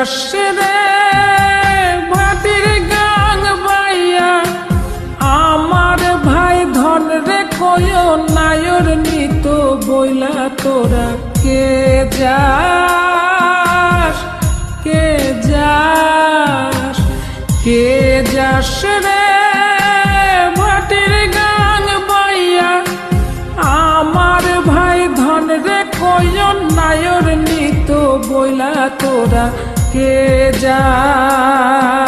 যাস রে ভাটির গাং বাইয়া আমার ভাই ধন রে কয় নায়র নিত বইলা তোরা কে যাস কে যাস কে যাস রে ভাটির গাং বাইয়া আমার ভাই ধন রে কয় নায়র নিত বইলা তোরা কে যাস।